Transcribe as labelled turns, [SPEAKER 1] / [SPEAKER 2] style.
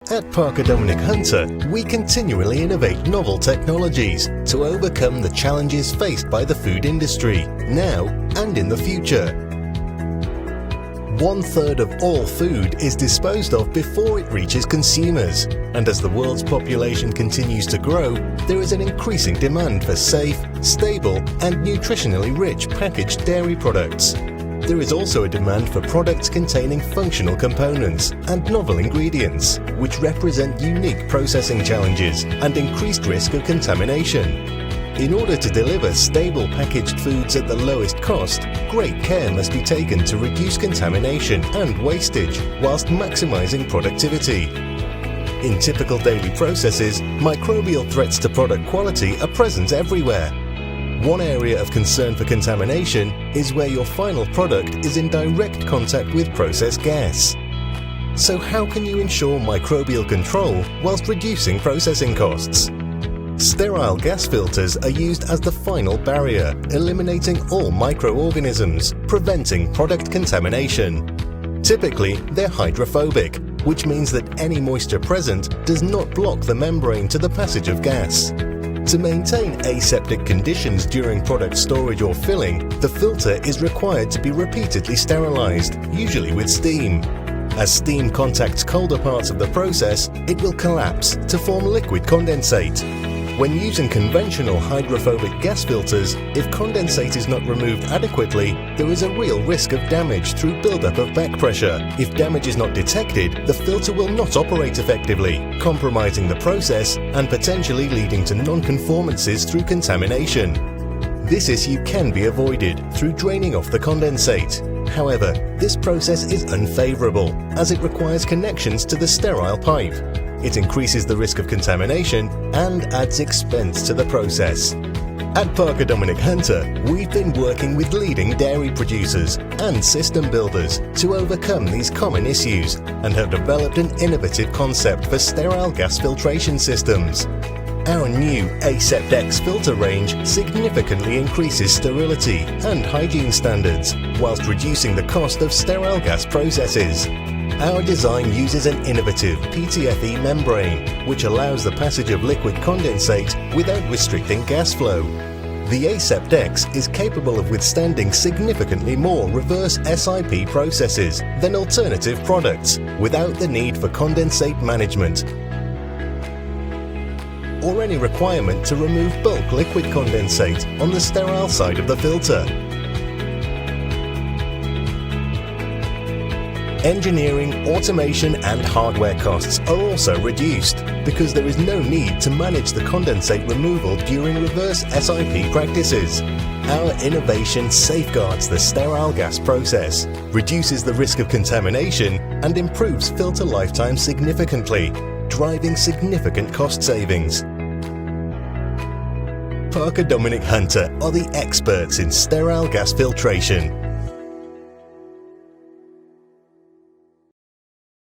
[SPEAKER 1] At Parker Dominic Hunter, we continually innovate novel technologies to overcome the challenges faced by the food industry, now and in the future. 1/3 of all food is disposed of before it reaches consumers, and as the world's population continues to grow, there is an increasing demand for safe, stable, and nutritionally rich packaged dairy products. There is also a demand for products containing functional components and novel ingredients, which represent unique processing challenges and increased risk of contamination. In order to deliver stable packaged foods at the lowest cost, great care must be taken to reduce contamination and wastage whilst maximizing productivity. In typical daily processes, microbial threats to product quality are present everywhere. One area of concern for contamination is where your final product is in direct contact with processed gas. So how can you ensure microbial control whilst reducing processing costs? Sterile gas filters are used as the final barrier, eliminating all microorganisms, preventing product contamination. Typically, they're hydrophobic, which means that any moisture present does not block the membrane to the passage of gas. To maintain aseptic conditions during product storage or filling, the filter is required to be repeatedly sterilized, usually with steam. As steam contacts colder parts of the process, it will collapse to form liquid condensate. When using conventional hydrophobic gas filters, if condensate is not removed adequately, there is a real risk of damage through buildup of back pressure. If damage is not detected, the filter will not operate effectively, compromising the process and potentially leading to non-conformances through contamination. This issue can be avoided through draining off the condensate. However, this process is unfavorable as it requires connections to the sterile pipe. It increases the risk of contamination and adds expense to the process. At Parker Dominic Hunter, we've been working with leading dairy producers and system builders to overcome these common issues and have developed an innovative concept for sterile gas filtration systems. Our new Asept-X filter range significantly increases sterility and hygiene standards whilst reducing the cost of sterile gas processes. Our design uses an innovative PTFE membrane, which allows the passage of liquid condensate without restricting gas flow. The Asept-X is capable of withstanding significantly more reverse SIP processes than alternative products without the need for condensate management or any requirement to remove bulk liquid condensate on the sterile side of the filter. Engineering, automation and hardware costs are also reduced because there is no need to manage the condensate removal during reverse SIP practices. Our innovation safeguards the sterile gas process, reduces the risk of contamination and improves filter lifetime significantly, driving significant cost savings. Parker Dominic Hunter are the experts in sterile gas filtration.